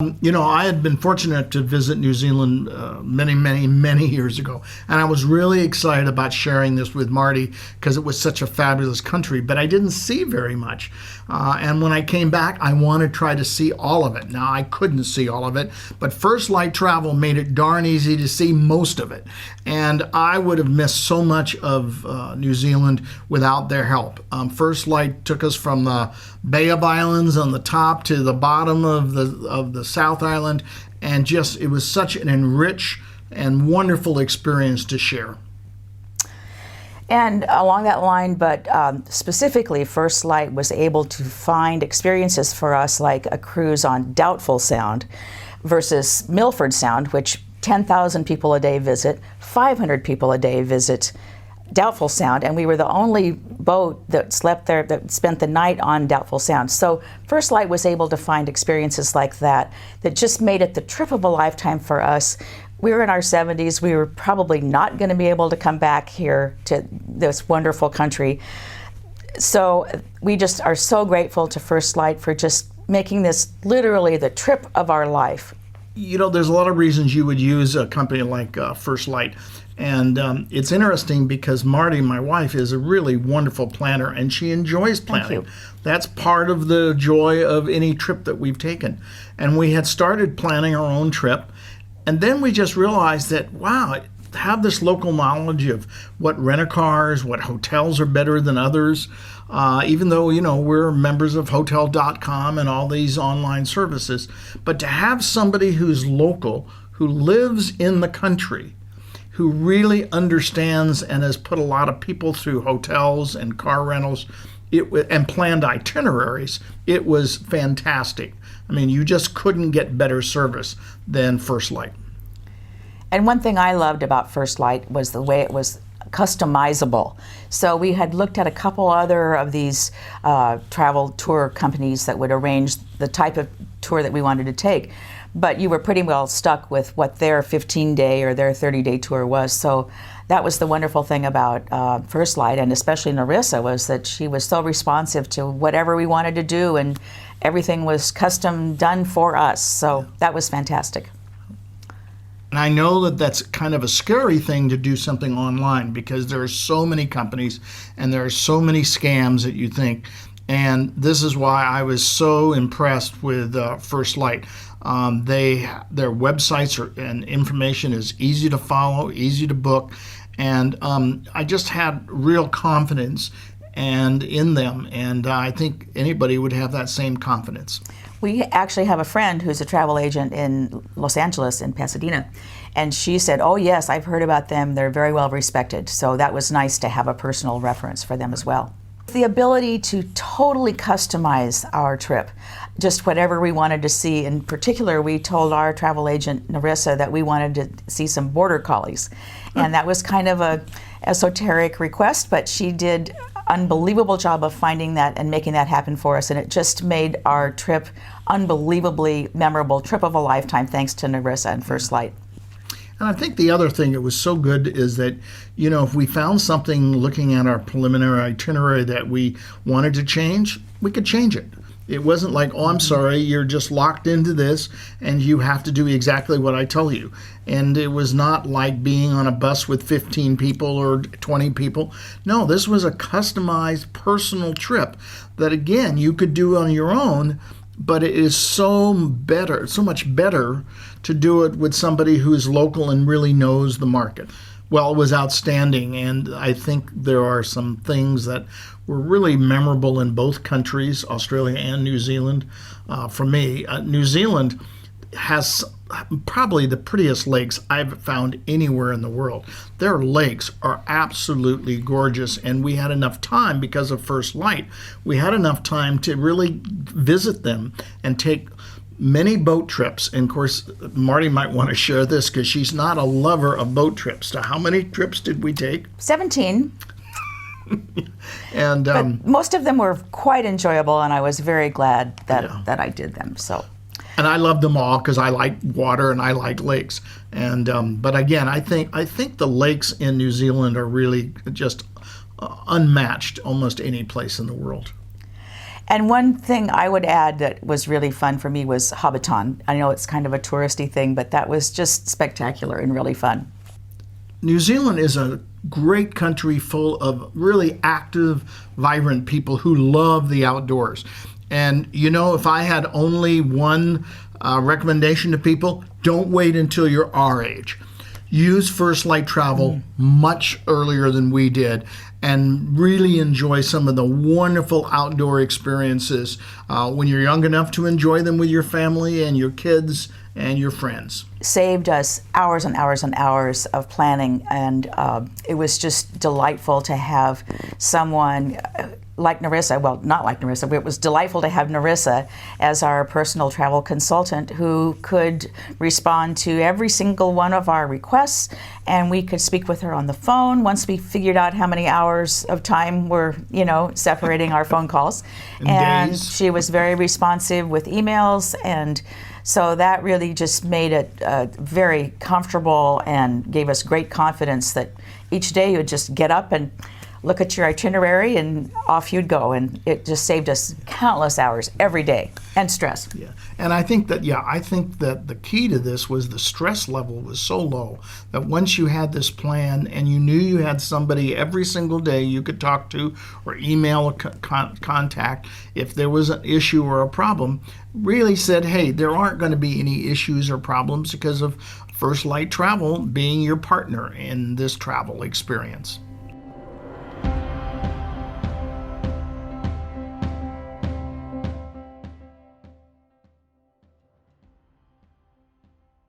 I had been fortunate to visit New Zealand many, many, many years ago, and I was really excited about sharing this with Marty because it was such a fabulous country, but I didn't see very much. And when I came back, I wanted to try to see all of it. Now, I couldn't see all of it, but First Light Travel made it darn easy to see most of it. And I would have missed so much of New Zealand without their help. First Light took us from the Bay of Islands on the top to the bottom of the South Island, and just it was such an enriched and wonderful experience to share. And along that line, but specifically, First Light was able to find experiences for us like a cruise on Doubtful Sound versus Milford Sound, which 10,000 people a day visit, 500 people a day visit Doubtful Sound, and we were the only boat that slept there, that spent the night on Doubtful Sound. So First Light was able to find experiences like that just made it the trip of a lifetime for us. We were in our 70s. We were probably not going to be able to come back here to this wonderful country. So we just are so grateful to First Light for just making this literally the trip of our life. There's a lot of reasons you would use a company like First Light. And it's interesting because Marty, my wife, is a really wonderful planner, and she enjoys planning. Thank you. That's part of the joy of any trip that we've taken. And we had started planning our own trip, and then we just realized that, wow, have this local knowledge of what rent-a-cars, what hotels are better than others, even though, we're members of Hotel.com and all these online services. But to have somebody who's local, who lives in the country, who really understands and has put a lot of people through hotels and car rentals and planned itineraries, it was fantastic. I mean, you just couldn't get better service than First Light. And one thing I loved about First Light was the way it was customizable. So we had looked at a couple other of these travel tour companies that would arrange the type of tour that we wanted to take. But you were pretty well stuck with what their 15-day or their 30-day tour was. So that was the wonderful thing about First Light, and especially Narissa, was that she was so responsive to whatever we wanted to do, and everything was custom done for us. So that was fantastic. And I know that that's kind of a scary thing to do something online because there are so many companies and there are so many scams that you think. And this is why I was so impressed with First Light. Their websites and information is easy to follow, easy to book, and I just had real confidence in them, and I think anybody would have that same confidence. We actually have a friend who's a travel agent in Los Angeles, in Pasadena, and she said, oh yes, I've heard about them, they're very well respected. So that was nice to have a personal reference for them as well. The ability to totally customize our trip, just whatever we wanted to see. In particular, we told our travel agent, Narissa, that we wanted to see some border collies. And that was kind of a esoteric request, but she did unbelievable job of finding that and making that happen for us, and it just made our trip unbelievably memorable, trip of a lifetime, thanks to Narissa and First Light. And I think the other thing that was so good is that, if we found something looking at our preliminary itinerary that we wanted to change, we could change it. It wasn't like, oh, I'm sorry, you're just locked into this and you have to do exactly what I tell you. And it was not like being on a bus with 15 people or 20 people. No, this was a customized personal trip that, again, you could do on your own, but it is so much better to do it with somebody who is local and really knows the market. Well, it was outstanding, and I think there are some things that were really memorable in both countries, Australia and New Zealand. For me, New Zealand has probably the prettiest lakes I've found anywhere in the world. Their lakes are absolutely gorgeous, and we had enough time because of First Light. We had enough time to really visit them and take many boat trips. And of course, Marty might want to share this because she's not a lover of boat trips. So how many trips did we take? 17. And but most of them were quite enjoyable, and I was very glad that I did them. So. And I love them all because I like water and I like lakes. And but again, I think the lakes in New Zealand are really just unmatched almost any place in the world. And one thing I would add that was really fun for me was Hobbiton. I know it's kind of a touristy thing, but that was just spectacular and really fun. New Zealand is a great country full of really active, vibrant people who love the outdoors. And if I had only one recommendation to people, don't wait until you're our age. Use First Light Travel much earlier than we did and really enjoy some of the wonderful outdoor experiences when you're young enough to enjoy them with your family and your kids and your friends. Saved us hours and hours and hours of planning, and it was just delightful to have someone like Narissa, well, not like Narissa, but it was delightful to have Narissa as our personal travel consultant who could respond to every single one of our requests, and we could speak with her on the phone once we figured out how many hours of time were, separating our phone calls. And days. she was very responsive with emails, and so that really just made it very comfortable and gave us great confidence that each day you would just get up and look at your itinerary and off you'd go. And it just saved us countless hours every day and stress. Yeah, and I think that the key to this was the stress level was so low that once you had this plan and you knew you had somebody every single day you could talk to or email a contact if there was an issue or a problem, really said, hey, there aren't going to be any issues or problems because of First Light Travel being your partner in this travel experience.